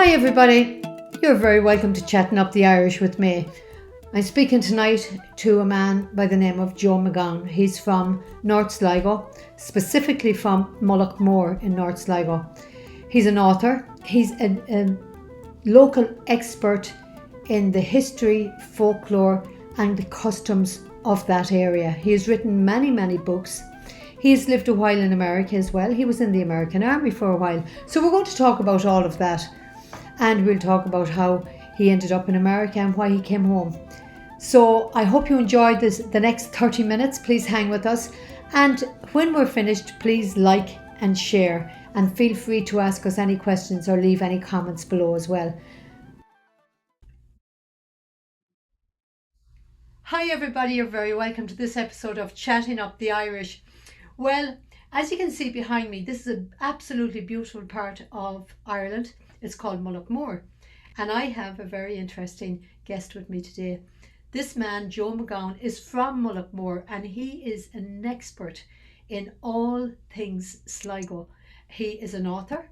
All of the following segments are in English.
Hi everybody, you're very welcome to Chatting Up the Irish with me. I'm speaking tonight to a man by the name of Joe McGowan. He's from North Sligo, specifically from Mullaghmore in North Sligo. He's an author, he's a local expert in the history, folklore and the customs of that area. He has written many books. He's lived a while in America as well. He was in the American Army for a while. So we're going to talk about all of that. And we'll talk about how he ended up in America and why he came home. So I hope you enjoyed the next 30 minutes. Please hang with us. And when we're finished, please like and share. And feel free to ask us any questions or leave any comments below as well. Hi everybody, you're very welcome to this episode of Chatting Up the Irish. Well, as you can see behind me, this is an absolutely beautiful part of Ireland. It's called Mullaghmore, and I have a very interesting guest with me today. This man, Joe McGowan, is from Mullaghmore, and he is an expert in all things Sligo. He is an author,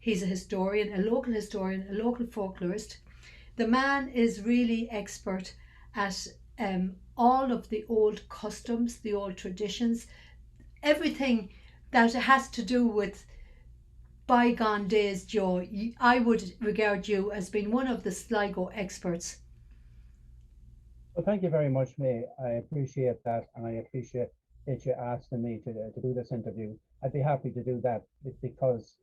he's a historian, a local folklorist. The man is really expert at all of the old customs, the old traditions, everything that has to do with bygone days. Joe, I would regard you as being one of the Sligo experts. Well, thank you very much, May. I appreciate that, and I appreciate that you asking me to do this interview. I'd be happy to do that because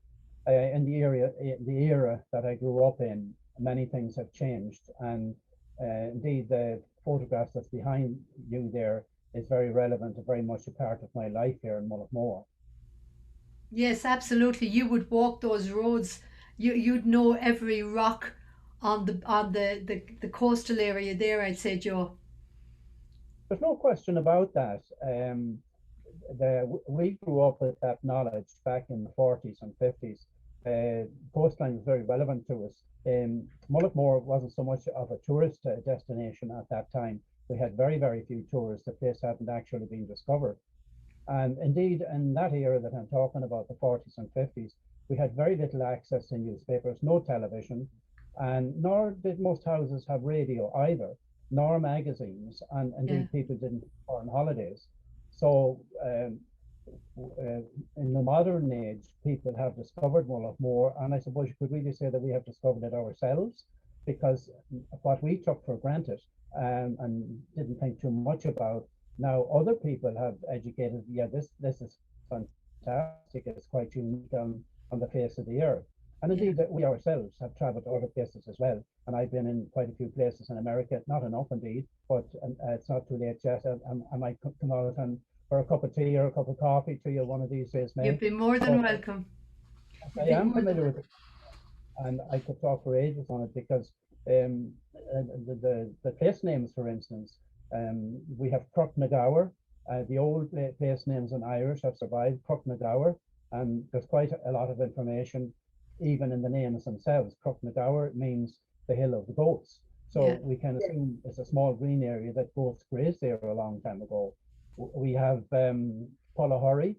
in the era that I grew up in, many things have changed, and indeed the photographs that's behind you there is very relevant and very much a part of my life here in Mullaghmore. Yes, absolutely. You would walk those roads. You'd know every rock on the coastal area there, I'd say, Joe. There's no question about that. We grew up with that knowledge back in the 40s and 50s. Coastline was very relevant to us. Mullaghmore wasn't so much of a tourist destination at that time. We had very few tourists. The place hadn't actually been discovered. And indeed, in that era that I'm talking about, the 40s and 50s, we had very little access to newspapers, no television, and nor did most houses have radio either, nor magazines, and Yeah. indeed people didn't go on holidays. So in the modern age, people have discovered Mullaghmore, and I suppose you could really say that we have discovered it ourselves, because what we took for granted and didn't think too much about, now other people have educated. Yeah, this is fantastic. It's quite unique on the face of the earth. And Yeah. indeed, that we ourselves have traveled to other places as well. And I've been in quite a few places in America, not enough indeed, but it's not too late yet. I might come out and for a cup of tea or a cup of coffee to you one of these days, You'd May. be more than But welcome. I You'd be am more than familiar with welcome. it, and I could talk for ages on it because the place names, for instance, we have Crooknagower. The old place names in Irish have survived, Crooknagower, and there's quite a lot of information even in the names themselves. Crooknagower means the hill of the goats. Yeah. So we can assume it's a small green area that goats grazed there a long time ago. We have Pollahurry,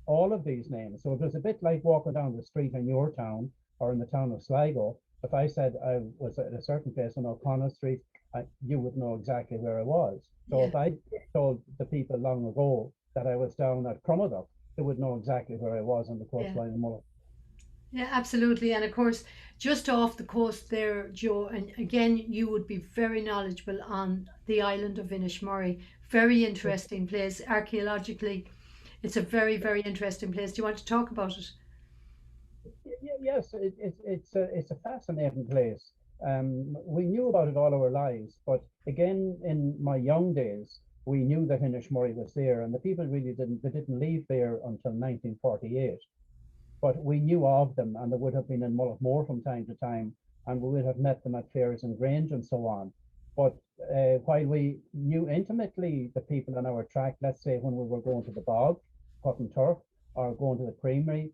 all of these names. So it was a bit like walking down the street in your town or in the town of Sligo. If I said I was at a certain place on O'Connell Street, you would know exactly where I was. So Yeah. if I told the people long ago that I was down at Crummadock, they would know exactly where I was on the Yeah. coastline of Mull. Yeah, absolutely. And of course, just off the coast there, Joe, and again, you would be very knowledgeable on the island of Inishmurray. Very interesting place. Archaeologically, it's a very interesting place. Do you want to talk about it? Yes, it's a fascinating place. We knew about it all our lives, but again, in my young days, we knew that Inishmurray was there, and the people really didn't leave there until 1948. But we knew of them, and they would have been in Mullaghmore from time to time, and we would have met them at fairs and Grange and so on. But while we knew intimately the people on our track, let's say when we were going to the bog, cutting turf, or going to the creamery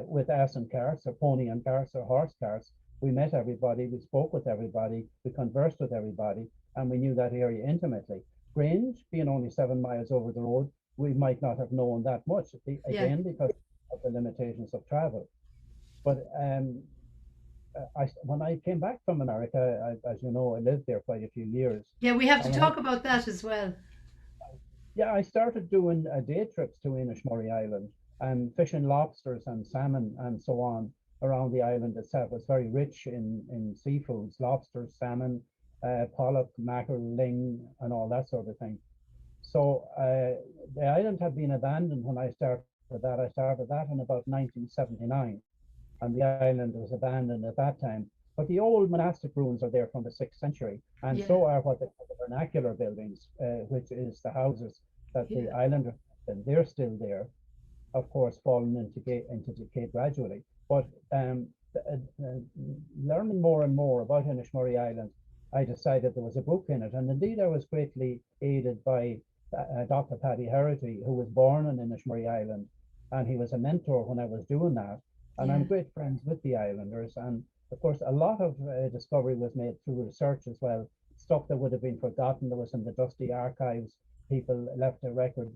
with ass and carts, or pony and carts, or horse carts, we met everybody, we spoke with everybody, we conversed with everybody, and we knew that area intimately. Grange, being only 7 miles over the road, we might not have known that much, Yeah. again, because of the limitations of travel. But when I came back from America, as you know, I lived there quite a few years. Yeah, we have to And when I talk about that as well. Yeah, I started doing day trips to Inishmurray Island and fishing lobsters and salmon and so on around the island itself. It's very rich in seafoods, lobsters, salmon, pollock, mackerel, ling, and all that sort of thing. So the island had been abandoned when I started that. I started that in about 1979, and the island was abandoned at that time. But the old monastic ruins are there from the 6th century, and Yeah, so are what they call the vernacular buildings, which is the houses that the yeah, islanders lived in. They're still there, of course, fallen into decay gradually. But learning more and more about Inishmurray Island, I decided there was a book in it, and indeed I was greatly aided by Dr. Paddy Herity, who was born on Inishmurray Island, and he was a mentor when I was doing that. And I'm yeah, great friends with the islanders, and of course, a lot of discovery was made through research as well. Stuff that would have been forgotten that was in the dusty archives. People left a record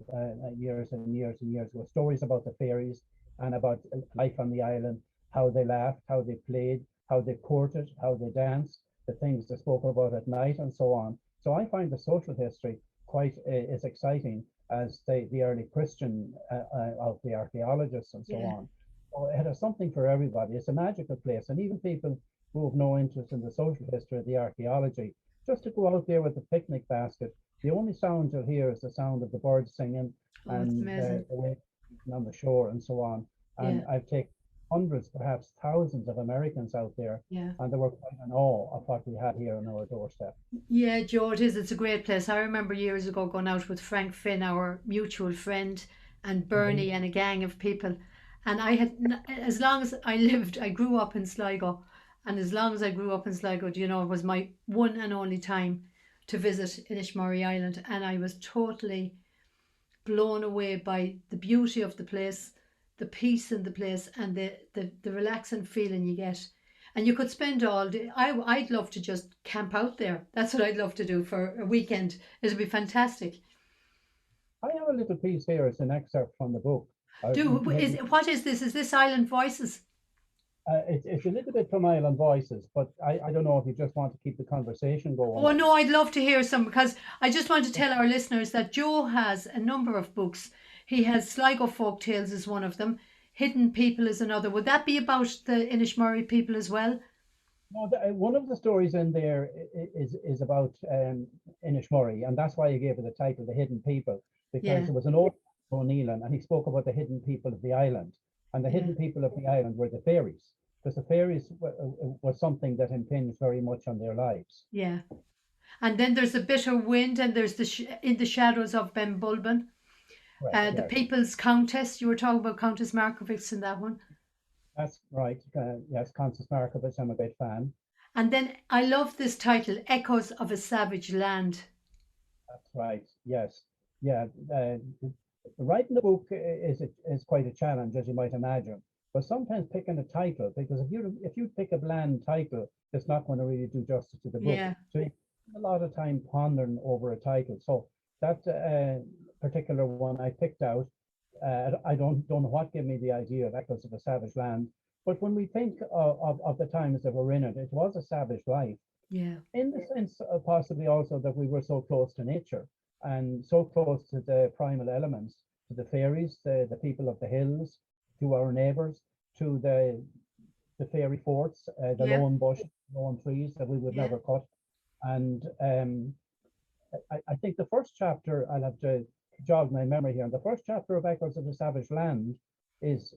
years and years and years ago. Stories about the fairies and about life on the island, how they laughed, how they played, how they courted, how they danced, the things they spoke about at night, and so on. So I find the social history quite as exciting as the early Christian of the archaeologists and so yeah. on. So it has something for everybody. It's a magical place, and even people who have no interest in the social history of the archaeology, just to go out there with a picnic basket, the only sound you'll hear is the sound of the birds singing Oh, it's and amazing. the waves on the shore and so on. And Yeah, I've taken hundreds, perhaps thousands of Americans out there, yeah. and they were quite in awe of what we had here on our doorstep. Yeah, Joe, it is. It's a great place. I remember years ago going out with Frank Finn, our mutual friend, and Indeed. Bernie and a gang of people. And as long as I lived, I grew up in Sligo. And as long as I grew up in Sligo, it was my one and only time to visit Inishmurray Island. And I was totally blown away by the beauty of the place, the peace in the place, and the relaxing feeling you get. And you could spend all day. I'd love to just camp out there. That's what I'd love to do for a weekend. It'd be fantastic. I have a little piece here. It's an excerpt from the book. What is this? Is this Island Voices? It's a little bit from Island Voices, but I don't know if you just want to keep the conversation going. Oh no, I'd love to hear some because I just want to tell our listeners that Joe has a number of books. He has Sligo Folk Tales is one of them. Hidden People is another. Would that be about the Inishmurray people as well? No, one of the stories in there is about Inishmurray, and that's why I gave it the title, "The Hidden People," because Yeah, there was an old O'Neill, and he spoke about the hidden people of the island, and the yeah, hidden people of the island were the fairies, because the fairies was something that impinged very much on their lives. yeah. And then there's the Bitter Wind, and there's In the Shadows of Ben Bulben. Correct. The Yes, People's Countess. You were talking about Countess Markovics in that one. that's right. Yes, Constance Markovitch, I'm a big fan. And then I love this title, Echoes of a Savage Land. That's right. Yes. Yeah. Writing a book is quite a challenge, as you might imagine. But sometimes picking a title, because if you pick a bland title, it's not going to really do justice to the book. Yeah, So you spend a lot of time pondering over a title. So that particular one I picked out, I don't know what gave me the idea of Echoes of a Savage Land. But when we think of the times that were in it, it was a savage life yeah, in the sense possibly also that we were so close to nature and so close to the primal elements, to the fairies, the people of the hills, to our neighbours, to the fairy forts, the yeah, lone bush, lone trees that we would yeah, never cut. And I think the first chapter, I'll have to jog my memory here, and the first chapter of Echoes of the Savage Land is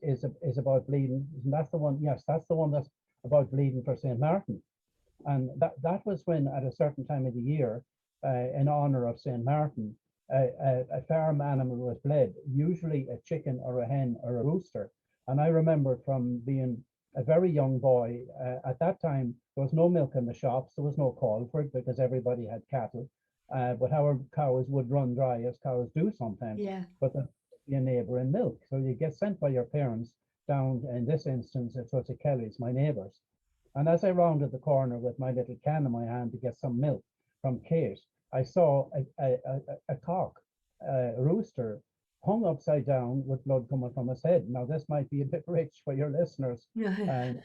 about bleeding. And that's the one, yes, that's the one that's about bleeding for St. Martin. And that was when, at a certain time of the year, in honor of St. Martin, a farm animal was bled, usually a chicken or a hen or a rooster. And I remember from being a very young boy, at that time, there was no milk in the shops, there was no call for it because everybody had cattle. But our cows would run dry, as cows do sometimes, yeah, but there'd be a neighbor in milk. So you get sent by your parents down, in this instance, it was the Kellys, my neighbors. And as I rounded the corner with my little can in my hand to get some milk from Kate, I saw a cock, a rooster, hung upside down with blood coming from his head. Now, this might be a bit rich for your listeners, yeah. um,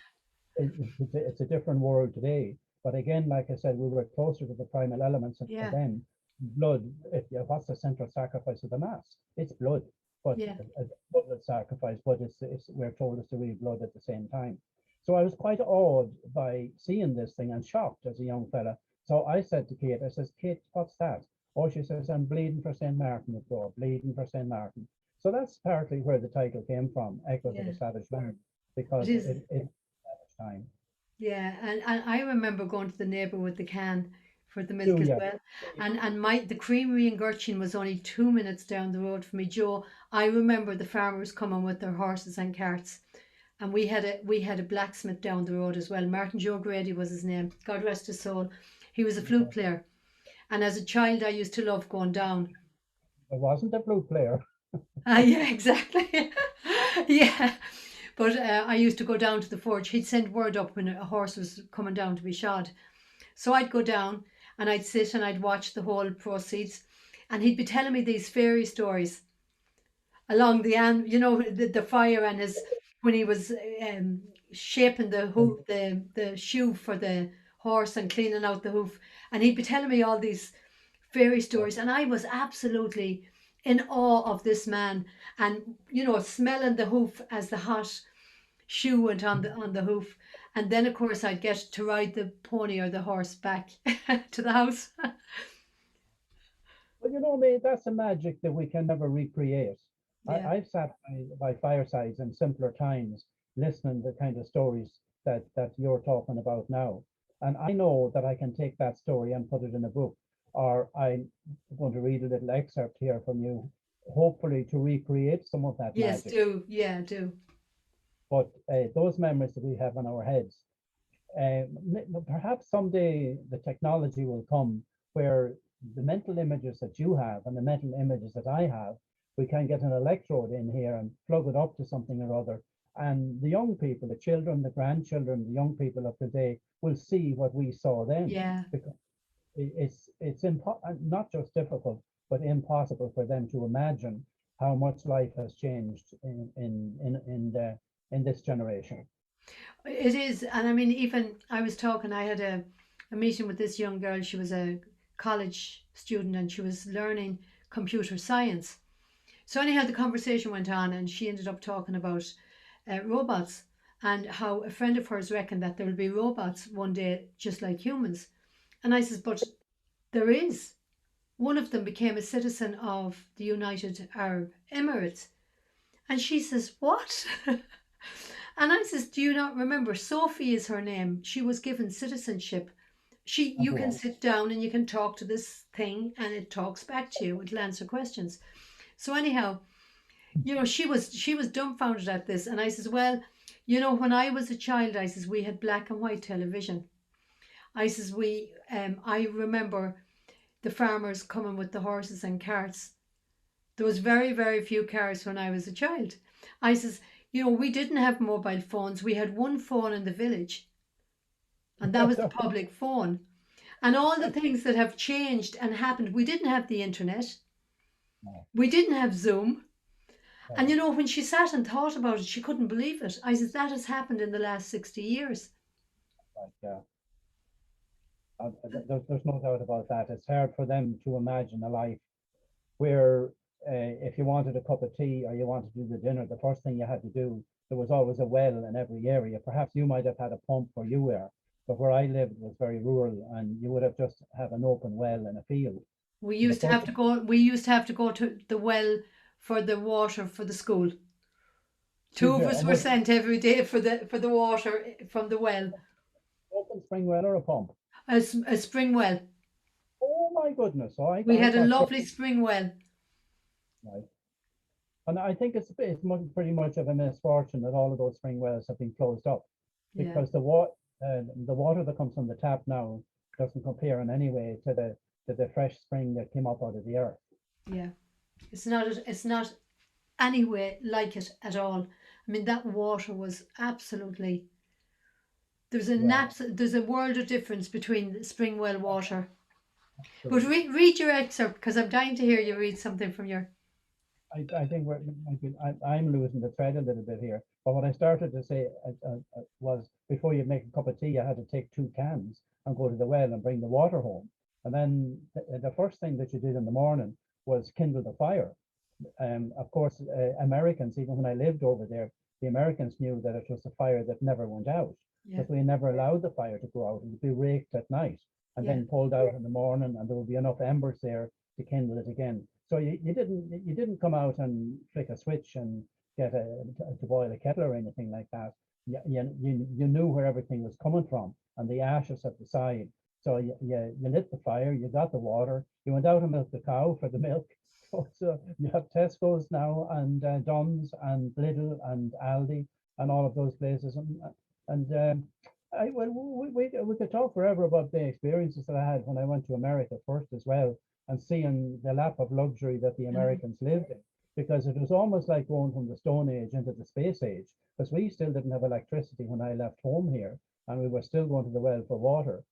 it's a different world today. But again, like I said, we were closer to the primal elements of Yeah, them. Blood, what's the central sacrifice of the Mass? It's blood, but yeah, a bloodless sacrifice, but we're told it's the real blood at the same time. So I was quite awed by seeing this thing and shocked as a young fella. So I said to Kate, I says, Kate, what's that? Oh, she says, I'm bleeding for St. Martin, bleeding for St. Martin. So that's partly where the title came from, Echoes of yeah. a Savage Land, It because is. it time. Yeah, and I remember going to the neighbour with the can for the milk Do as you? well. And my the creamery in Gurchin was only 2 minutes down the road from me. Joe, I remember the farmers coming with their horses and carts. And we had a blacksmith down the road as well. Martin Joe Grady was his name. God rest his soul. He was a flute player. And as a child I used to love going down. I wasn't a flute player. Ah, yeah, exactly. Yeah. But I used to go down to the forge. He'd send word up when a horse was coming down to be shod. So I'd go down and I'd sit and I'd watch the whole proceeds. And he'd be telling me these fairy stories along the fire and his when he was shaping the shoe for the horse and cleaning out the hoof. And he'd be telling me all these fairy stories. And I was absolutely in awe of this man and, smelling the hoof as the hot shoe went on the hoof. And then of course I'd get to ride the pony or the horse back to the house. But mate, that's a magic that we can never recreate. Yeah. I've sat by firesides in simpler times, listening to the kind of stories that you're talking about now. And I know that I can take that story and put it in a book, or I'm going to read a little excerpt here from you, hopefully to recreate some of that Yes, magic. do. Yeah, do. But those memories that we have in our heads, perhaps someday the technology will come where the mental images that you have and the mental images that I have, we can get an electrode in here and plug it up to something or other. And the young people, the children, the grandchildren, the young people of today will see what we saw then. Yeah. Because not just difficult, but impossible for them to imagine how much life has changed in this generation. It is. And I mean, even I was talking, I had a meeting with this young girl. She was a college student and she was learning computer science. So, anyhow, the conversation went on and she ended up talking about robots and how a friend of hers reckoned that there will be robots one day just like humans. And I says, but there is. One of them became a citizen of the United Arab Emirates. And she says, what? And I says, do you not remember? Sophie is her name. She was given citizenship. And You go can on. sit down and you can talk to this thing and it talks back to you. It'll answer questions. So anyhow, she was dumbfounded at this. And I says, well, when I was a child, I says, we had black and white television. I says, I remember the farmers coming with the horses and carts. There was very, very few cars when I was a child. I says, we didn't have mobile phones. We had one phone in the village, and that was the public phone. And all the things that have changed and happened, we didn't have the internet. No, We didn't have Zoom. And no, when she sat and thought about it, she couldn't believe it. I said, that has happened in the last 60 years. like, there's no doubt about that. It's hard for them to imagine a life where if you wanted a cup of tea or you wanted to do the dinner, the first thing you had to do, there was always a well in every area. Perhaps you might have had a pump where you were, but where I lived was very rural and you would have just have an open well in a field. We And the used to first have thing to go. We used to have to go to the well for the water for the school. Two did of you, us and were was it sent every day for the water from the well, open spring well or a pump? a spring well. Oh my goodness. So We I had a thought, lovely spring well. right. And I think pretty much of a misfortune that all of those spring wells have been closed up Yeah, because the water that comes from the tap now doesn't compare in any way to the fresh spring that came up out of the earth. yeah. It's not anywhere like it at all. I mean, that water was absolutely. Yeah, There's a world of difference between the spring well water. But absolutely. read your excerpt because I'm dying to hear you read something from your. I think I'm losing the thread a little bit here. But what I started to say was before you make a cup of tea, you had to take 2 cans and go to the well and bring the water home. And then the first thing that you did in the morning was kindle the fire. Of course, Americans, even when I lived over there, the Americans knew that it was a fire that never went out, Yeah. because we never allowed the fire to go out. It would be raked at night and Yeah. then pulled out in the morning, and there would be enough embers there to kindle it again. So you didn't come out and flick a switch and get to boil a kettle or anything like that. You knew where everything was coming from and the ashes at the side. So you lit the fire, you got the water, you went out and milked the cow for the milk. So you have Tesco's now, and Dunn's and Lidl and Aldi and all of those places. And well, we could talk forever about the experiences that I had when I went to America first as well, and seeing the lap of luxury that the Americans lived in, because it was almost like going from the Stone Age into the Space Age, because we still didn't have electricity when I left home here, and we were still going to the well for water.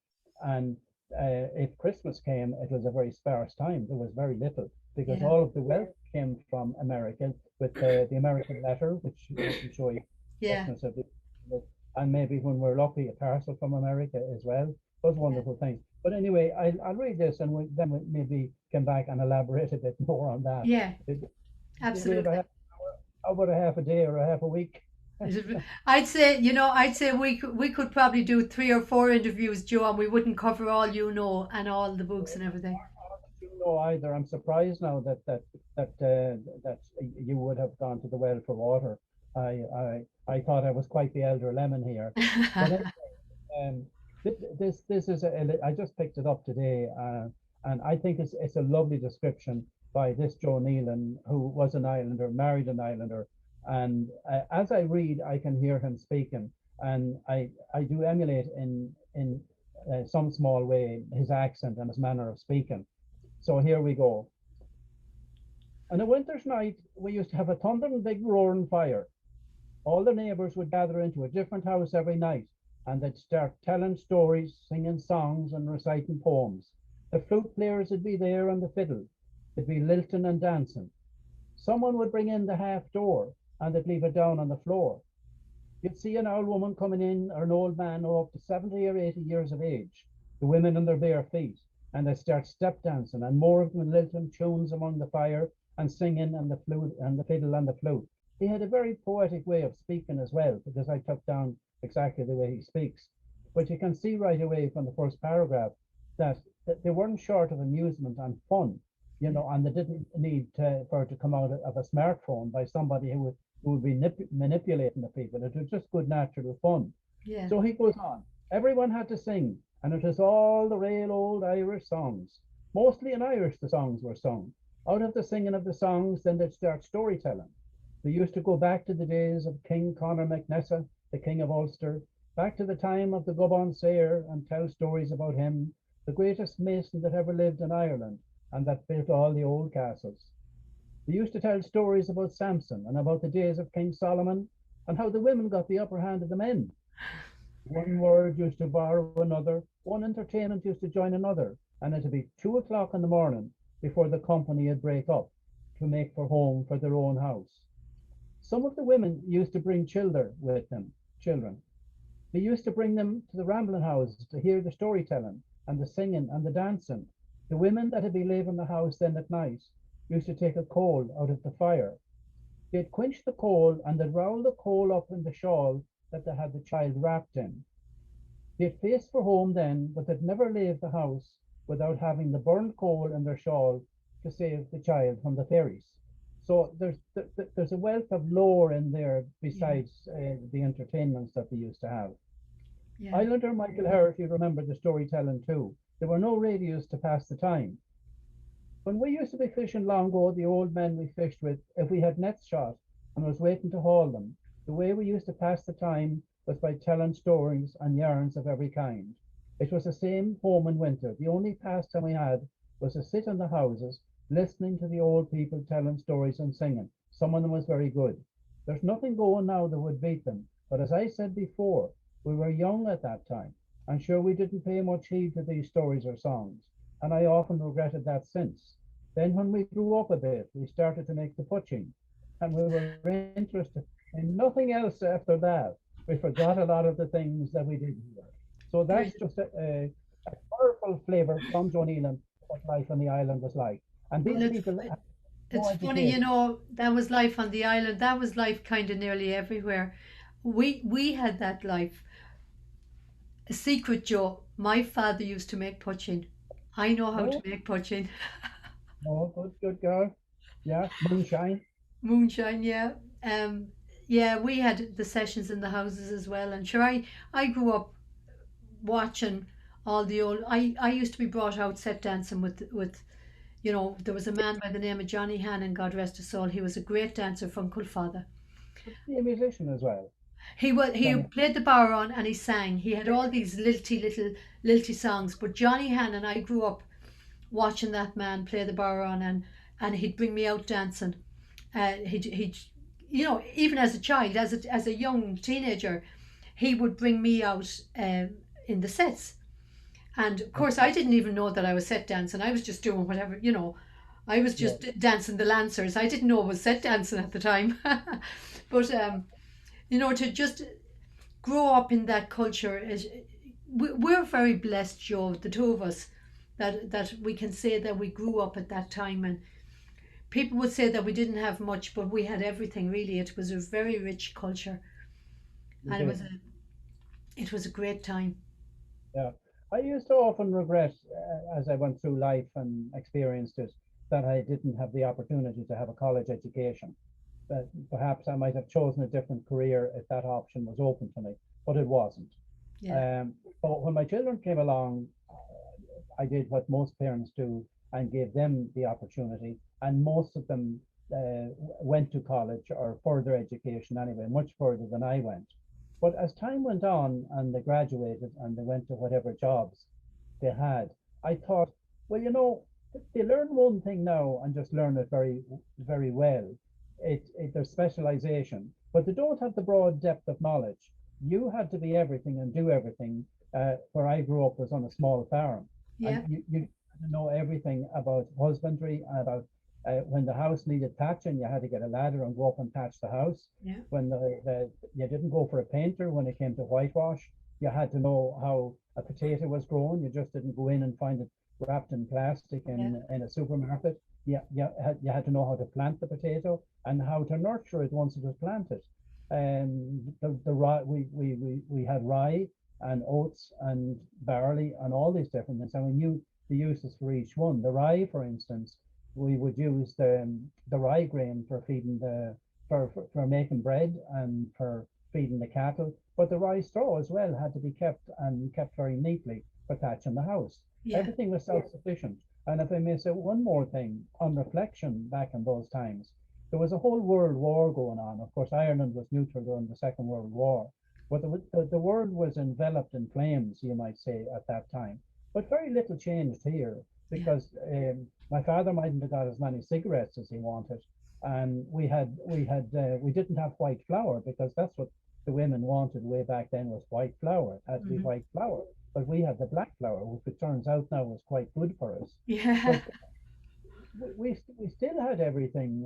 And if Christmas came, it was a very sparse time. There was very little, because Yeah. all of the wealth came from America with the American letter, which will show you Yeah. Christmas of and maybe when we're lucky, a parcel from America as well. Those wonderful things. But anyway, I'll read this, and then we maybe come back and elaborate a bit more on that. Yeah. We have Absolutely. how about a half a day or a half a week? I'd say, I'd say we could probably do 3 or 4 interviews, Joe, and we wouldn't cover all and all the books and everything. You know, either. I'm surprised now that you would have gone to the well for water. I thought I was quite the elder lemon here, but um, this is I just picked it up today, and I think it's a lovely description by this Joe Nealon, who was an Islander, married an Islander, and as I read, I can hear him speaking, and I do emulate in some small way his accent and his manner of speaking. So here we go. On a winter's night, we used to have a thundering big roaring fire. All the neighbours would gather into a different house every night, and they'd start telling stories, singing songs, and reciting poems. The flute players would be there and the fiddle. It'd be lilting and dancing. Someone would bring in the half door, and they'd leave it down on the floor. You'd see an old woman coming in, or an old man up to 70 or 80 years of age, the women on their bare feet, and they'd start step dancing, and more of them lilting tunes among the fire, and singing, and the flute, and the fiddle, and the flute. He had a very poetic way of speaking as well, because I took down exactly the way he speaks. But you can see right away from the first paragraph that they weren't short of amusement and fun, and they didn't need for it to come out of a smartphone by somebody who would be manipulating the people. It was just good natural fun. Yeah. So he goes on. Everyone had to sing, and it was all the real old Irish songs. Mostly in Irish the songs were sung. Out of the singing of the songs, then they'd start storytelling. They used to go back to the days of King Conor MacNessa, the King of Ulster, back to the time of the Gobon Sayer, and tell stories about him, the greatest mason that ever lived in Ireland, and that built all the old castles. They used to tell stories about Samson and about the days of King Solomon, and how the women got the upper hand of the men. One word used to borrow another, one entertainment used to join another, and it'd be 2 o'clock in the morning before the company would break up to make for home for their own house. Some of the women used to bring children with them, children. They used to bring them to the rambling houses to hear the storytelling and the singing and the dancing. The women that had been leaving the house then at night used to take a coal out of the fire. They'd quench the coal, and they'd roll the coal up in the shawl that they had the child wrapped in. They'd face for home then, but they'd never leave the house without having the burned coal in their shawl to save the child from the fairies. So there's a wealth of lore in there besides the entertainments that they used to have. Yeah. Islander Michael Hare, if you remember the storytelling too, there were no radios to pass the time. When we used to be fishing long ago, the old men we fished with, if we had nets shot and was waiting to haul them, the way we used to pass the time was by telling stories and yarns of every kind. It was the same home in winter. The only pastime we had was to sit in the houses, listening to the old people telling stories and singing. Some of them was very good. There's nothing going now that would beat them. But as I said before, we were young at that time, and sure we didn't pay much heed to these stories or songs, and I often regretted that since. Then when we grew up a bit, we started to make the putching, and we were interested in nothing else after that. We forgot a lot of the things that we did here. So There's, that's just a powerful flavour from Joe Nealon, what life on the island was like. And well, these people have no it's funny, you education. know, that was life on the island. That was life kind of nearly everywhere. We had that life. A secret, Joe. My father used to make poaching. I know how to No, make poaching. no, good girl. Yeah, moonshine. Moonshine, yeah. Um, yeah, we had the sessions in the houses as well. And sure, I grew up watching all the old. I used to be brought out set dancing with. You know, there was a man by the name of Johnny Hannon, God rest his soul. He was a great dancer from Culfather. Be a musician as well, He Johnny. played the baron and he sang. He had all these lilty songs. But Johnny Hannon, I grew up watching that man play the baron, and he'd bring me out dancing. He'd you know, even as a child, as a young teenager, he would bring me out in the sets. And of course, I didn't even know that I was set dancing. I was just doing whatever, you know. I was Yeah, just dancing the Lancers. I didn't know it was set dancing at the time. But you know, to just grow up in that culture is, we're very blessed, Joe, the two of us, that we can say that we grew up at that time. And people would say that we didn't have much, but we had everything. Really, it was a very rich culture, we and did. it was a great time. Yeah. I used to often regret as I went through life and experienced it that I didn't have the opportunity to have a college education. That perhaps I might have chosen a different career if that option was open to me, but it wasn't. Yeah, Um, but when my children came along, I did what most parents do and gave them the opportunity, and most of them went to college or further education anyway, much further than I went. But as time went on and they graduated and they went to whatever jobs they had, I thought, well, they learn one thing now and just learn it very, very well. There's specialization, but they don't have the broad depth of knowledge. You had to be everything and do everything. Where I grew up was on a small farm, and yeah, you know everything about husbandry, about when the house needed thatching, you had to get a ladder and go up and thatch the house. yeah, When you didn't go for a painter when it came to whitewash, you had to know how a potato was grown. You just didn't go in and find it wrapped in plastic yeah, in a supermarket. You had to know how to plant the potato and how to nurture it once it was planted. The rye, we had rye and oats and barley and all these different things. And we knew the uses for each one. The rye, for instance, we would use the rye grain for feeding for making bread and for feeding the cattle. But the rye straw as well had to be kept very neatly for thatching the house. yeah, Everything was self-sufficient. And if I may say one more thing, on reflection back in those times, there was a whole world war going on. Of course, Ireland was neutral during the Second World War, but the world was enveloped in flames, you might say, at that time. But very little changed here yeah, because my father mightn't have got as many cigarettes as he wanted, and we didn't have white flour because that's what the women wanted way back then was white flour. It had to be hmm, white flour, but we had the black flour, which it turns out now was quite good for us. yeah, But we still had everything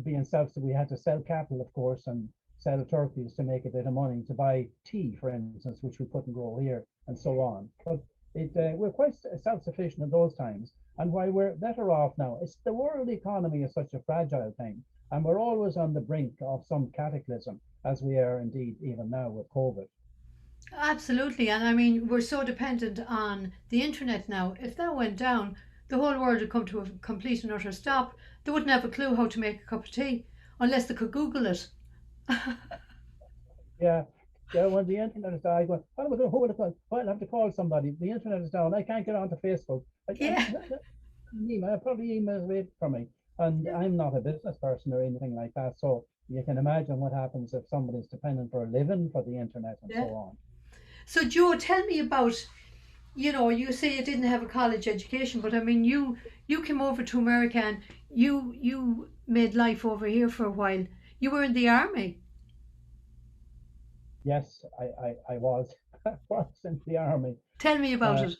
being self. So we had to sell cattle, of course, and sell turkeys to make a bit of money to buy tea, for instance, which we couldn't grow here, and so on. But we're quite self-sufficient in those times. And why we're better off now, it's the world economy is such a fragile thing, and we're always on the brink of some cataclysm, as we are indeed even now with COVID. absolutely. And I mean, we're so dependent on the internet now. If that went down, the whole world would come to a complete and utter stop. They wouldn't have a clue how to make a cup of tea unless they could Google it. Yeah, yeah. When the internet is down, I go, what am I going? Who would have called? I'll have to call somebody. The internet is down. I can't get onto Facebook. Yeah, Email, probably emails away from me. And I'm not a business person or anything like that. So you can imagine what happens if somebody's dependent for a living for the internet and so yeah. on. So, Joe, tell me about, you know, you say you didn't have a college education, but I mean, you came over to America and you made life over here for a while. You were in the army. Yes, I was, was in the army. Tell me about Uh, it.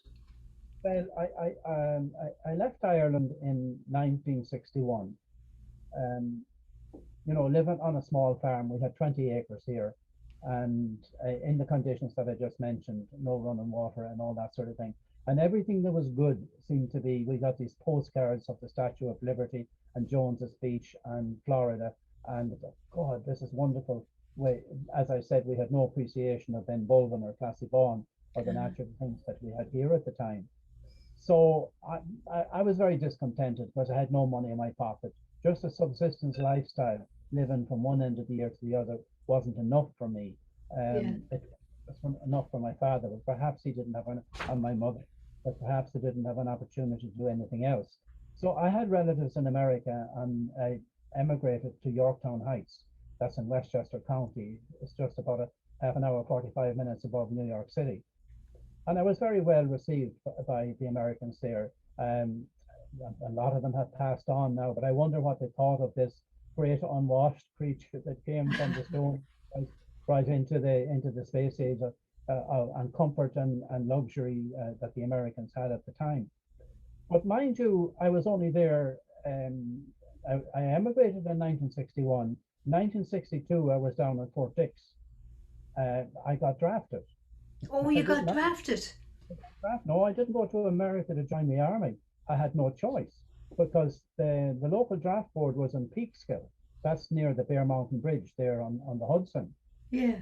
Well, I left Ireland in 1961. Um, living on a small farm, we had 20 acres here, and in the conditions that I just mentioned, no running water and all that sort of thing. And everything that was good seemed to be, we got these postcards of the Statue of Liberty and Jones's Beach and Florida. And God, this is wonderful. We, as I said, we had no appreciation of Ben Bulben or Classy Vaughan or the Uh, natural things that we had here at the time. So I was very discontented because I had no money in my pocket. Just a subsistence lifestyle, living from one end of the year to the other, wasn't enough for me. yeah. It was enough for my father, but perhaps he didn't have and my mother, but perhaps they didn't have an opportunity to do anything else. So I had relatives in America, and I emigrated to Yorktown Heights. That's in Westchester County. It's just about a half an hour, 45 minutes above New York City, and I was very well received by the Americans there. Um, a lot of them have passed on now, but I wonder what they thought of this great unwashed creature that came from the stone right, right into the space age and comfort and luxury that the Americans had at the time. But mind you, I was only there. I emigrated in 1961. 1962, I was down at Fort Dix. I got drafted. Oh, I you did got not. drafted. No, I didn't go to America to join the army. I had no choice because the local draft board was in Peekskill. That's near the Bear Mountain Bridge there on the Hudson. Yeah.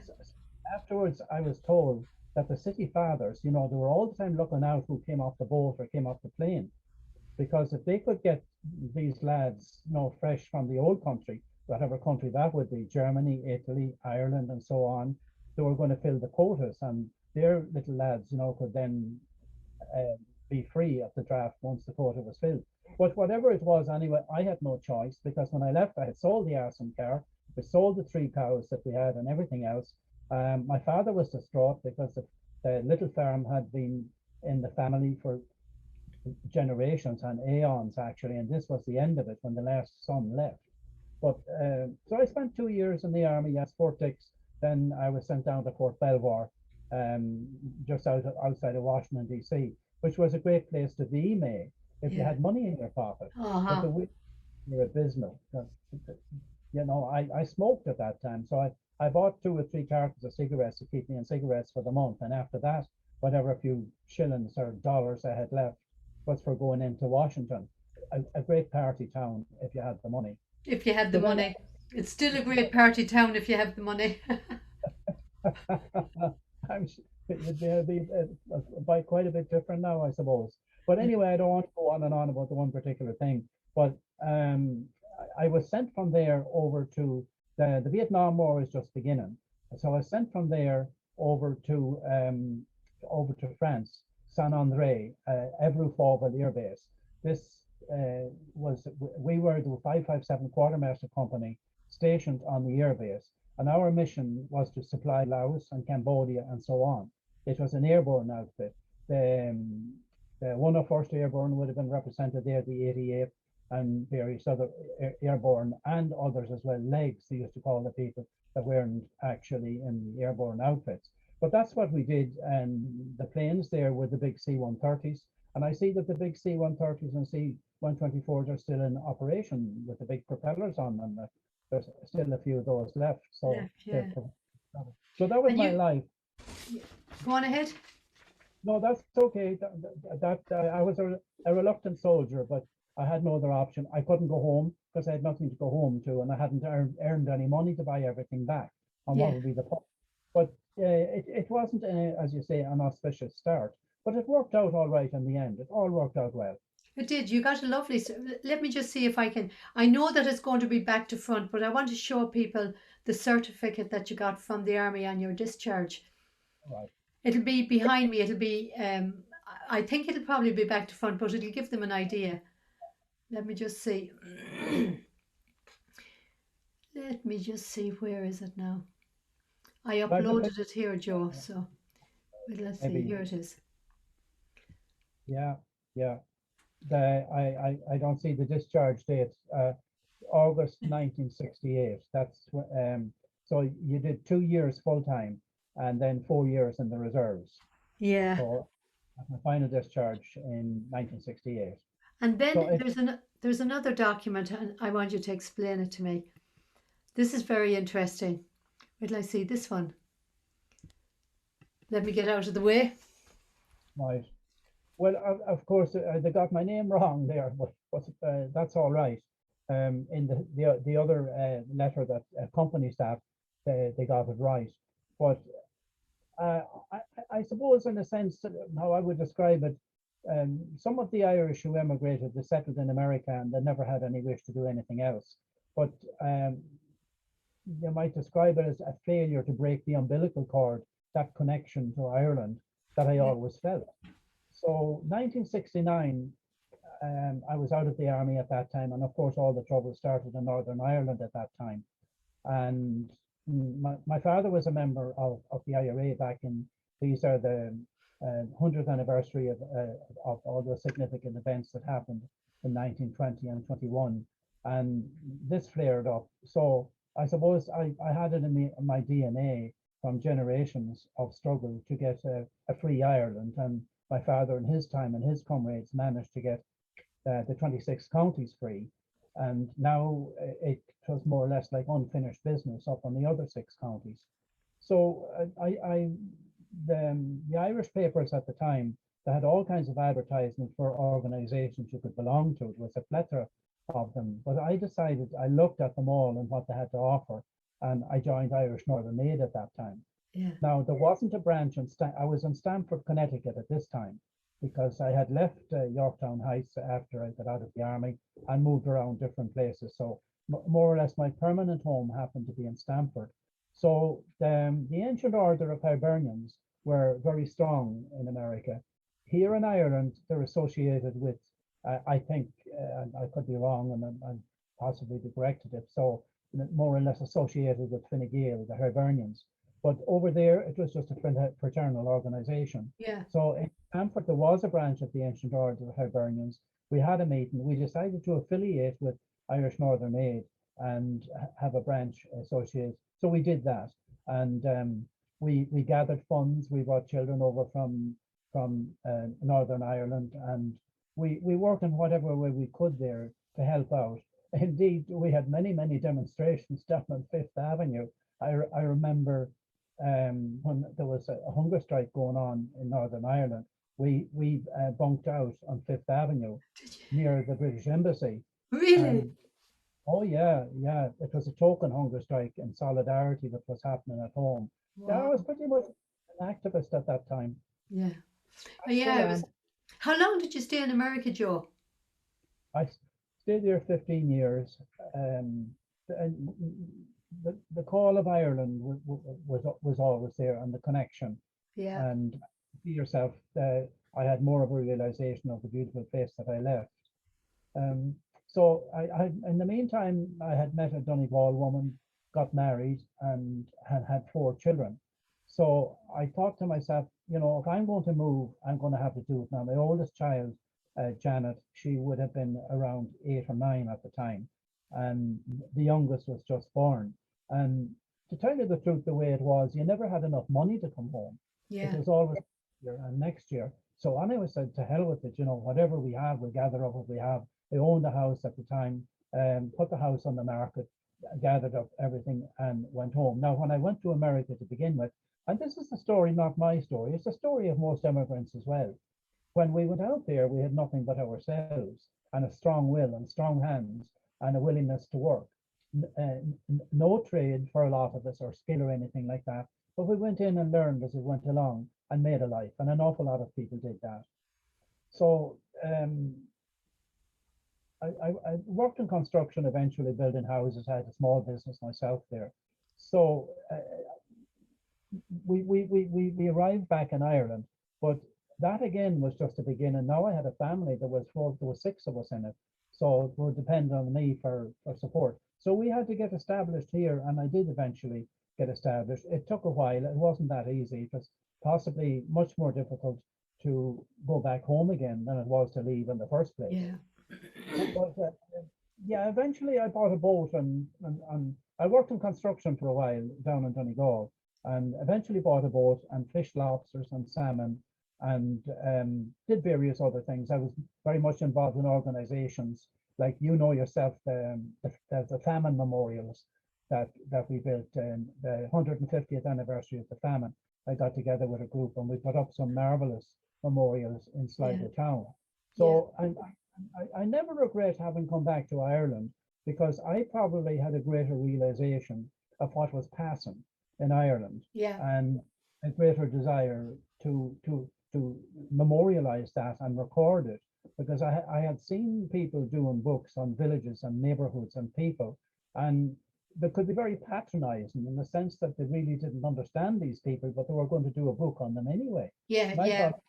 Afterwards, I was told that the city fathers, they were all the time looking out who came off the boat or came off the plane, because if they could get these lads, fresh from the old country, whatever country that would be, Germany, Italy, Ireland, and so on, they were going to fill the quotas, and their little lads, could then uh, be free of the draft once the quota was filled. But whatever it was, anyway, I had no choice because when I left, I had sold the arson car, we sold the 3 cows that we had and everything else. My father was distraught because the little farm had been in the family for generations and aeons actually, and this was the end of it when the last son left. But so I spent 2 years in the army, yes, Fort Dix. Then I was sent down to Fort Belvoir, um, just outside of Washington D.C., which was a great place to be, May, if you Yeah. had money in your pocket. But Uh-huh. the winters were abysmal. I smoked at that time, so I bought 2 or 3 cartons of cigarettes to keep me in cigarettes for the month, and after that, whatever few shillings or dollars I had left was for going into Washington, a great party town if you had the money. If you had the So then money. It's still a great party town if you have the money. I'm it'd be by quite a bit different now, I suppose. But anyway, I don't want to go on and on about the one particular thing. But I was sent from there over to the Vietnam War is just beginning, so I was sent from there over to France, Saint Andre, Evru Air Base. This was we were the 557 Quartermaster Company stationed on the airbase, and our mission was to supply Laos and Cambodia and so on. It was an airborne outfit. The 101st Airborne would have been represented there, the 88th, and various other airborne and others as well. Legs, they used to call the people that weren't actually in the airborne outfits. But that's what we did, and the planes there were the big C-130s. And I see that the big C-130s and C-124s are still in operation with the big propellers on them. There's still a few of those left. So Left, yeah. so that was And my you life. go on ahead. No, that's okay. I was a reluctant soldier, but I had no other option. I couldn't go home because I had nothing to go home to, and I hadn't earned any money to buy everything back. And what Yeah. would be the point? But it wasn't, as you say, an auspicious start. But it worked out all right in the end. It all worked out well. It did. You got a lovely. Let me just see if I can. I know that it's going to be back to front, but I want to show people the certificate that you got from the army on your discharge. All right. It'll be behind me. It'll be. I think it'll probably be back to front, but it'll give them an idea. Let me just see. Let me just see. Where is it now? I Like the uploaded it here, Joe. So let's see. maybe, Here it is. yeah, yeah. I don't see the discharge date. August 1968. That's so you did 2 years full time and then 4 years in the reserves. Yeah. So my final discharge in 1968. And So then it there's another document, and I want you to explain it to me. This is very interesting. Wait till I see this one. Let me get out of the way. Right. Well, of course, they got my name wrong there, but that's all right. In the other letter that accompanies that, they got it right. But uh, I, I suppose, in a sense, how I would describe it, some of the Irish who emigrated, they settled in America and they never had any wish to do anything else. But um, you might describe it as a failure to break the umbilical cord, that connection to Ireland that I Yeah. always felt. So 1969, I was out of the army at that time, and of course, all the trouble started in Northern Ireland at that time. And my father was a member of the IRA back in, these are the 100th anniversary of all the significant events that happened in 1920 and 21. And this flared up. So I suppose I had it in my DNA from generations of struggle to get a free Ireland. And my father in his time and his comrades managed to get the 26 counties free. And now it was more or less like unfinished business up on the other 6 counties. So the Irish papers at the time, they had all kinds of advertisements for organizations you could belong to. It was a plethora of them. But I decided, I looked at them all and what they had to offer, and I joined Irish Northern Aid at that time. Yeah. Now, there wasn't a branch in I was in Stamford, Connecticut at this time because I had left Yorktown Heights after I got out of the army and moved around different places. So more or less my permanent home happened to be in Stamford. So the Ancient Order of Hibernians were very strong in America. Here in Ireland, they're associated with, I think, and I could be wrong and possibly be corrected if so, more or less associated with Fine Gael, the Hibernians. But over there, it was just a fraternal organization. Yeah. So in Stamford, there was a branch of the Ancient Order of Hibernians. We had a meeting. We decided to affiliate with Irish Northern Aid and have a branch associated. So we did that, and we gathered funds. We brought children over from Northern Ireland, and we worked in whatever way we could there to help out. Indeed, we had many demonstrations down on Fifth Avenue. I remember when there was a hunger strike going on in Northern Ireland, we bunked out on Fifth Avenue near the British Embassy. Really? And oh yeah, it was a token hunger strike in solidarity with what's happening at home. Yeah, I Wow. was pretty much an activist at that time. Yeah. I Yeah. still It was. am. How long did you stay in America, Joe? I stayed there 15 years. Um, and the call of Ireland was always there, and the connection. Yeah. And see yourself, I had more of a realization of the beautiful place that I left. Um, so in the meantime, I had met a Donegal woman, got married, and had 4 children. So I thought to myself, if I'm going to move, I'm going to have to do it now. My oldest child, Janet, she would have been around 8 or 9 at the time, and the youngest was just born. And to tell you the truth, the way it was, you never had enough money to come home. It Yeah. was always year and next year. So I always said, to hell with it, whatever we have, we'll gather up what we have. I owned a house at the time, put the house on the market, gathered up everything and went home. Now, when I went to America to begin with, and this is the story, not my story, it's the story of most immigrants as well. When we went out there, we had nothing but ourselves and a strong will and strong hands and a willingness to work. No trade for a lot of us or skill or anything like that. But we went in and learned as we went along and made a life. And an awful lot of people did that. So I worked in construction, eventually building houses. I had a small business myself there. So we arrived back in Ireland, but that again was just a beginning. Now I had a family. There was 6 of us in it, so it would depend on me for support. So we had to get established here, and I did eventually get established. It took a while. It wasn't that easy. It was possibly much more difficult to go back home again than it was to leave in the first place. Yeah. But yeah, eventually I bought a boat and I worked in construction for a while down in Donegal, and eventually bought a boat and fished lobsters and salmon and did various other things. I was very much involved in organizations like, you know yourself, the famine memorials that we built, the 150th anniversary of the famine. I got together with a group and we put up some marvelous memorials in Yeah. Sligo town. Yeah. So I never regret having come back to Ireland, because I probably had a greater realization of what was passing in Ireland, Yeah. and a greater desire to memorialize that and record it, because I had seen people doing books on villages and neighborhoods and people, and they could be very patronizing in the sense that they really didn't understand these people, but they were going to do a book on them anyway. Yeah. And I Yeah. thought,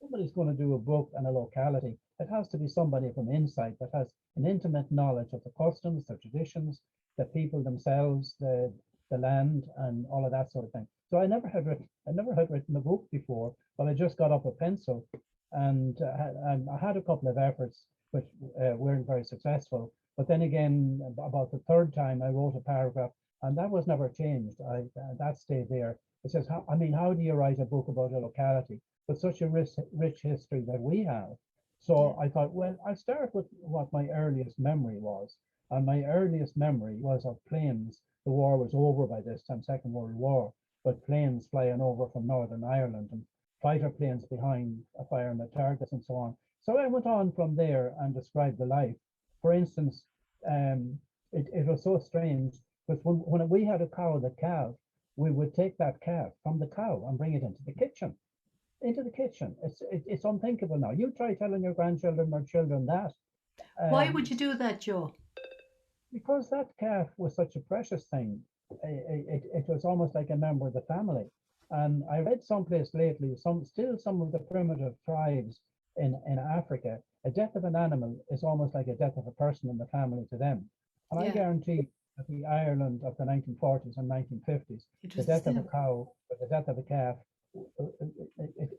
somebody's going to do a book on a locality, it has to be somebody from inside that has an intimate knowledge of the customs, the traditions, the people themselves, the land, and all of that sort of thing. So I never had written a book before, but I just got up a pencil, and I had a couple of efforts which weren't very successful. But then again, about the third time, I wrote a paragraph, and that was never changed. That stayed there. It says, I mean, how do you write a book about a locality with such a rich history that we have? So I thought, well, I'll start with what my earliest memory was. And my earliest memory was of planes. The war was over by this time, Second World War, but planes flying over from Northern Ireland and fighter planes behind firing at targets and so on. So I went on from there and described the life. For instance, it was so strange, because when we had a cow that calved, we would take that calf from the cow and bring it into the kitchen. It's unthinkable now. You try telling your grandchildren or children that. Why would Um, you do that, Joe? because that calf was such a precious thing. It was almost like a member of the family. And I read someplace lately, some of the primitive tribes in Africa, a death of an animal is almost like a death of a person in the family to them. And I Yeah. guarantee that the Ireland of the 1940s and 1950s, It the was the death of a same. cow or the death of a calf,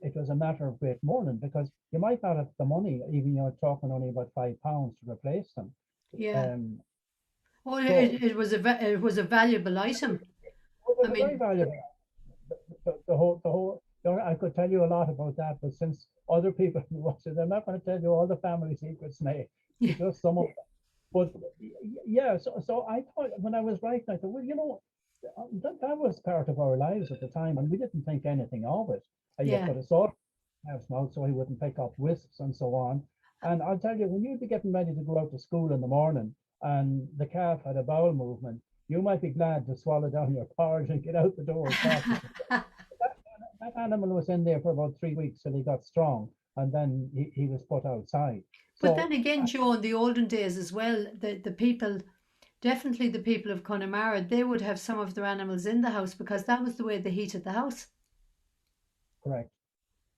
it was a matter of great mourning, because you might not have the money, even you're talking only about £5 to replace them. Yeah. Um, Oh, so it was a valuable item. it I was a very mean, valuable. I could tell you a lot about that, but since other people watch it, I'm not going to tell you all the family secrets now, yeah. just some of them. But yeah, so I thought when I was writing, I thought, well, that was part of our lives at the time, and we didn't think anything of it. You Yeah. put a salt in his mouth so he wouldn't pick up wisps and so on. And I'll tell you, when you'd be getting ready to go out to school in the morning, and the calf had a bowel movement, you might be glad to swallow down your porridge and get out the door as fast as you could. That, that animal was in there for about 3 weeks till he got strong, and then he was put outside. But then So again, Joe, in the olden days as well, the people, definitely the people of Connemara, they would have some of their animals in the house because that was the way they heated the house, correct,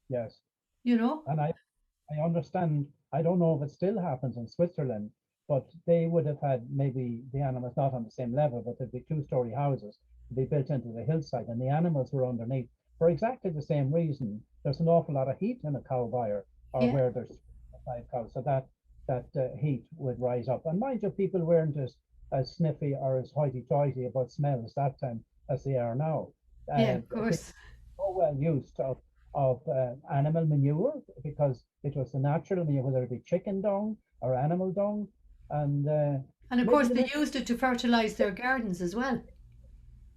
yes. you know? And I understand, I don't know if it still happens in Switzerland, but they would have had maybe the animals not on the same level, but there'd be two-story houses to be built into the hillside, and the animals were underneath for exactly the same reason. There's an awful lot of heat in a cow byre, or Yeah. where there's 5 cows, so that heat would rise up. And mind you, people weren't as sniffy or as hoity-toity about smells that time as they are now. Yeah, Uh, of course. so well used of animal manure, because it was the natural manure, whether it be chicken dung or animal dung, and And of maybe course, the they best used it to fertilize their gardens as well.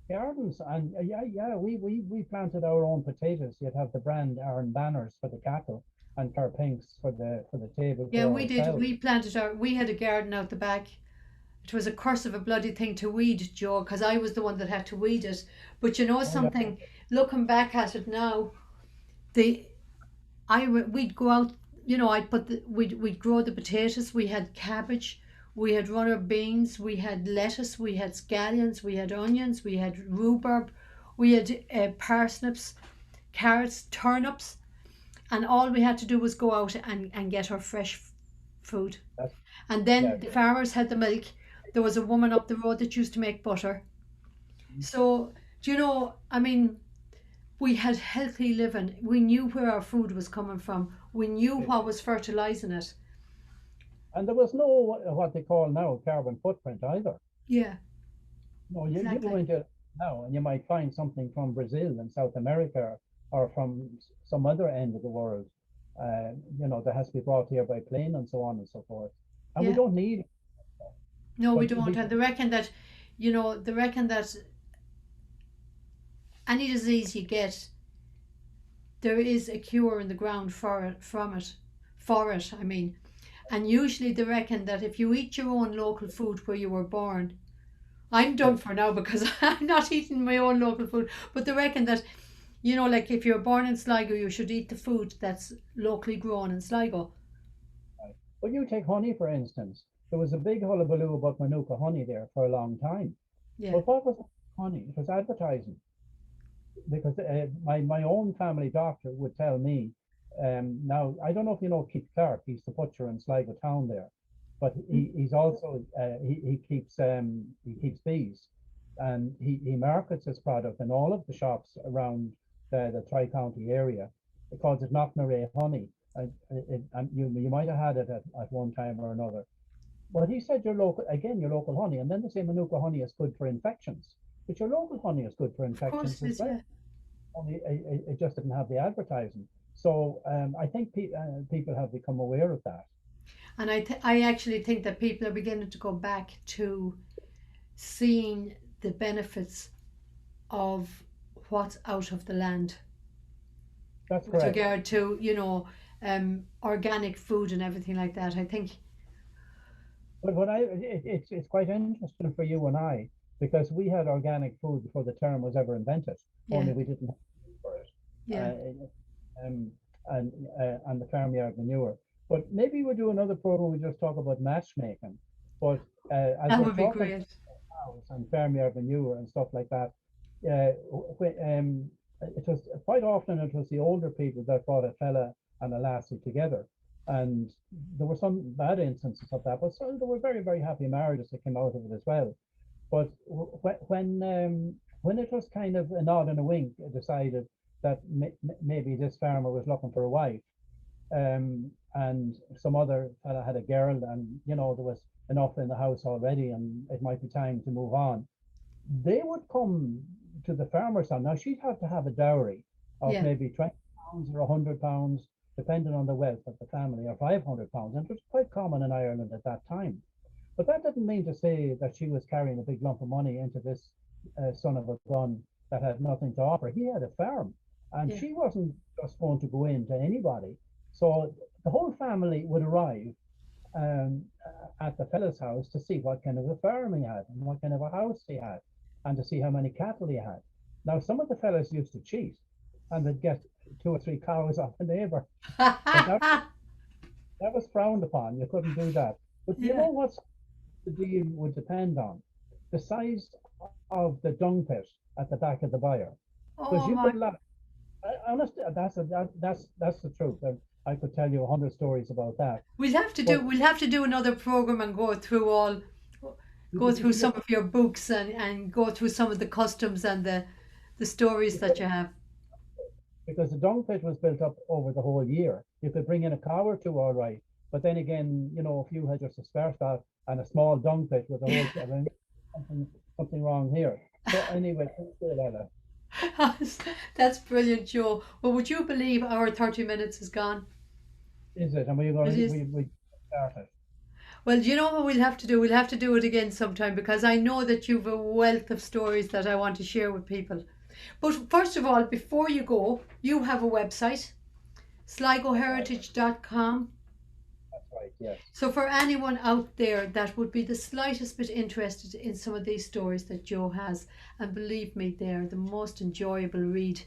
gardens. And yeah, we planted our own potatoes. You'd have the brand Aaron Banners for the cattle and Pinks for the table Yeah, for we did. ourselves. We had a garden out the back. It was a curse of a bloody thing to weed, Joe, because I was the one that had to weed it. But you know Oh yeah, something, looking back at it now, the we'd go out, I'd put we'd grow the potatoes. We had cabbage, we had runner beans, we had lettuce, we had scallions, we had onions, we had rhubarb, we had parsnips, carrots, turnips, and all we had to do was go out and get our fresh food. that's And then yes. the farmers had the milk. There was a woman up the road that used to make butter. So, I mean, we had healthy living. We knew where our food was coming from. We knew what was fertilizing it. And there was no what they call now carbon footprint either. Yeah, No, you go exactly. into now and you might find something from Brazil and South America or from some other end of the world, that has to be brought here by plane and so on and so forth. And we Yeah. don't need it. No, we But don't. And they reckon that any disease you get, there is a cure in the ground for it, I mean. And usually they reckon that if you eat your own local food where you were born, I'm done yes, for now because I'm not eating my own local food. But they reckon that, like if you're born in Sligo, you should eat the food that's locally grown in Sligo. right. But you take honey, for instance. There was a big hullabaloo about Manuka honey there for a long time. Yeah. But what was honey? It was advertising. Because my own family doctor would tell me, now I don't know if you know Keith Clark, he's the butcher in Sligo town there, but he's also he keeps bees, and he markets his product in all of the shops around the Tri-County area. It calls it Knocknarea honey, and you might have had it at one time or another. But he said your local honey, and then they say Manuka honey is good for infections, but your local honey is good for Of course infections it as is, well. yeah. Only it just didn't have the advertising. So I think people have become aware of that. And I actually think that people are beginning to go back to seeing the benefits of what's out of the land That's with correct. regard to, organic food and everything like that. I think, But it's quite interesting for you and I because we had organic food before the term was ever invented. yeah, Only we didn't have food for it. yeah, Um, and the farmyard manure. But maybe we'll do another program. We just talk about matchmaking. But as that we're would be talking great. cows and farmyard manure and stuff like that, uh, it was quite often it was the older people that brought a fella and a lassie together, and there were some bad instances of that, but so there were very very happy marriages that came out of it as well. But when it was kind of a nod and a wink, decided that maybe this farmer was looking for a wife, and some other fella had a girl, and there was enough in the house already, and it might be time to move on. They would come to the farmer's son. Now she'd have to have a dowry of Yeah, maybe £20 or £100, depending on the wealth of the family, or £500, and it was quite common in Ireland at that time. But that didn't mean to say that she was carrying a big lump of money into this son of a gun that had nothing to offer. He had a farm, and yeah. she wasn't just going to go in to anybody. So the whole family would arrive um, at the fella's house to see what kind of a farm he had and what kind of a house he had, and to see how many cattle he had. Now, some of the fellas used to cheat, and they'd get two or three cows off a neighbor, but that was frowned upon. You couldn't do that. But you Yeah. know what the deal would depend on? The size of the dung pit at the back of the buyer. Because Oh you my. could lot. Honestly, that's the truth. And I could tell you 100 stories about that. But We'll have to do another program and go you through see, some of your books and go through some of the customs and the stories that you have. because the dung pit was built up over the whole year. You could bring in a cow or two, all right, but then again, if you had just a spare start and a small dung pit with a whole something wrong here. So anyway, thanks for that. That's brilliant, Joe. Well, would you believe our 30 minutes is gone? Is it? And we're It going to is. we started. Well, do you know what we'll have to do? We'll have to do it again sometime because I know that you've a wealth of stories that I want to share with people. But first of all, before you go, you have a website, That's right. sligoheritage.com. That's right. Yes. So for anyone out there that would be the slightest bit interested in some of these stories that Joe has, and believe me, they're the most enjoyable read,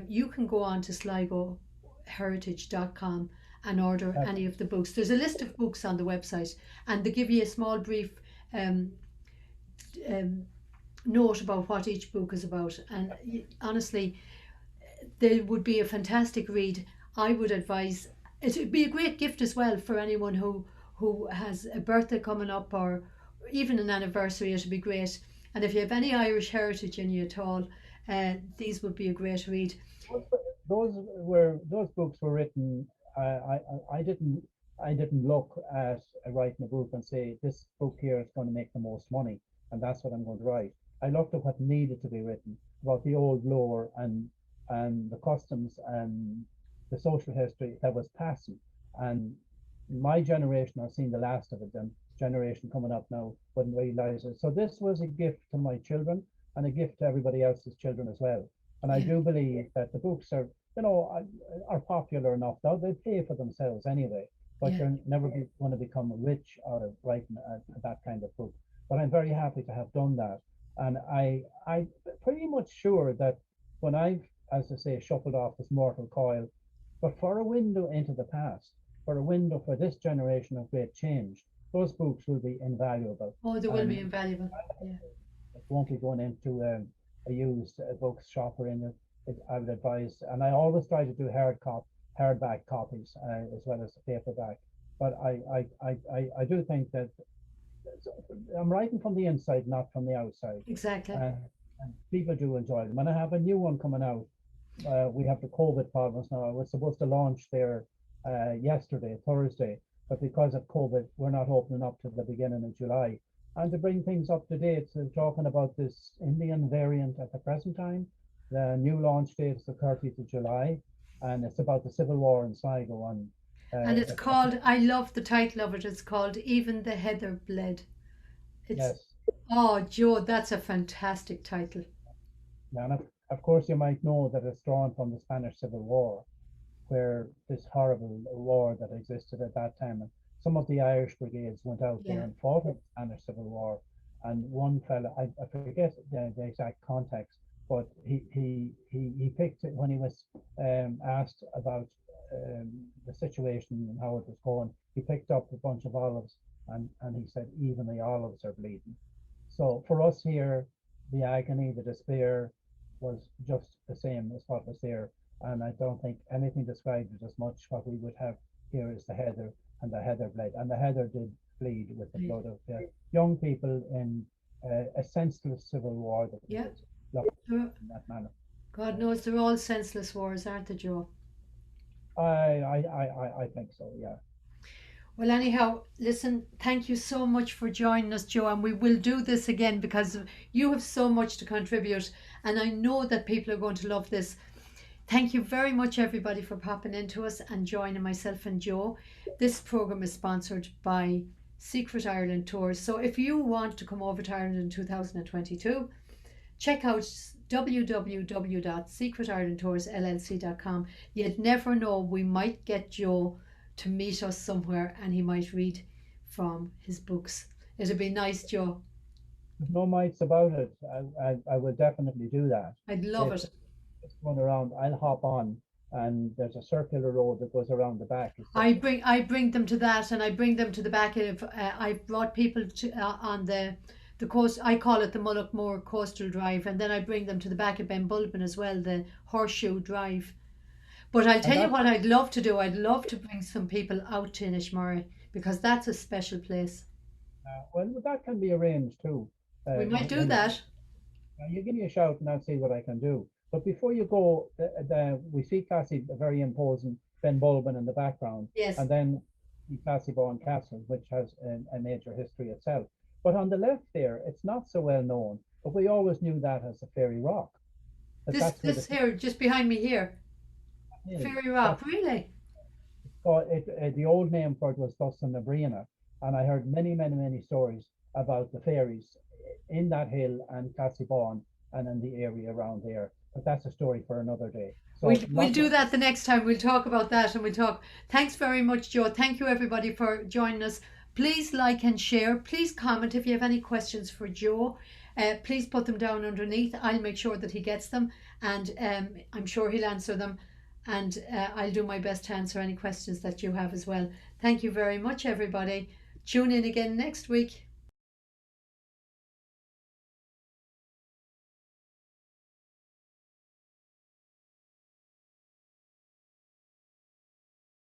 you can go on to sligoheritage.com and order That's any of the books. There's a list of books on the website, and they give you a small brief um, um, note about what each book is about. And honestly, they would be a fantastic read. I would advise it would be a great gift as well for anyone who has a birthday coming up or even an anniversary. It would be great. And if you have any Irish heritage in you at all, these would be a great read. those books were written. I didn't look at writing a book and say this book here is going to make the most money and that's what I'm going to write. I looked at what needed to be written about the old lore and the customs and the social history that was passing. And my generation has seen the last of it. And generation coming up now wouldn't realize it. So this was a gift to my children and a gift to everybody else's children as well. And I Yeah. do believe that the books are, you know, are popular enough now. They pay for themselves anyway, but Yeah. you're never going to become rich out of writing that kind of book. But I'm very happy to have done that. And I'm pretty much sure that when I've, as I say, shuffled off this mortal coil, but for a window into the past, for a window for this generation of great change, those books will be invaluable. Oh, they will be And invaluable. Yeah. it won't be going into a used book shop or in it. I would advise, and I always try to do hardback copies as well as the paperback. But I do think that I'm writing from the inside, not from the outside. Exactly. And people do enjoy them. And I have a new one coming out. We have the COVID problems now. I was supposed to launch there yesterday, Thursday, but because of COVID, we're not opening up to the beginning of July. And to bring things up to date, so talking about this Indian variant at the present time, the new launch date is the 30th of July, and it's about the civil war in Sligo. And it's It, called, I love the title of it, it's called Even the Heather Bled. It's, yes, oh, Joe, that's a fantastic title. yeah, and of course you might know that it's drawn from the Spanish Civil War, where this horrible war that existed at that time. And some of the Irish brigades went out there Yeah. and fought in the Spanish Civil War. And one fella, I forget the exact context, but he picked it when he was asked about the situation and how it was going. He picked up a bunch of olives and he said, even the olives are bleeding. So for us here, the agony, the despair was just the same as what was there. And I don't think anything described it as much. What we would have here is the heather, and the heather bled. And the heather did bleed with the Right. blood of young people in a senseless civil war that Yeah. was looked They're- in that manner. God knows they're all senseless wars, aren't they, Joe? I think so, yeah. Well, anyhow, listen, thank you so much for joining us, Joe, and we will do this again because you have so much to contribute, and I know that people are going to love this. Thank you very much, everybody, for popping into us and joining myself and Joe. This program is sponsored by Secret Ireland Tours. So if you want to come over to Ireland in 2022, check out www.secretirelandtoursllc.com. You'd never know, we might get Joe to meet us somewhere and he might read from his books. It'd be nice, Joe. There's no mites about it. I will definitely do that. I'd love If it. it's going around, I'll hop on, and there's a circular road that goes around the back. I bring them to that, and I bring them to the back of. I've brought people to on the coast. I call it the Mullaghmore Coastal Drive, and then I bring them to the back of Benbulben as well, the Horseshoe Drive. But I'll And tell you that's what I'd love to do. I'd love to bring some people out to Inishmurray because that's a special place. well, that can be arranged too. We might do When that. you give me a shout, and I'll see what I can do. But before you go, we see Cassie very imposing Benbulben in the background, Yes. and then Cassie-Bawn Castle, which has a major history itself. But on the left there, it's not so well known, but we always knew that as the Fairy Rock. That This that's where this here, just behind me here, is. Fairy Rock. Really? The old name for it was Dustin na Brianna, and I heard many stories about the fairies in that hill and Cassie-Bawn and in the area around there. But that's a story for another day. So We'll do that the next time. We'll talk about that and we'll talk. Thanks very much, Joe. Thank you, everybody, for joining us. Please like and share. Please comment if you have any questions for Joe. Please put them down underneath. I'll make sure that he gets them, and I'm sure he'll answer them. And I'll do my best to answer any questions that you have as well. Thank you very much, everybody. Tune in again next week.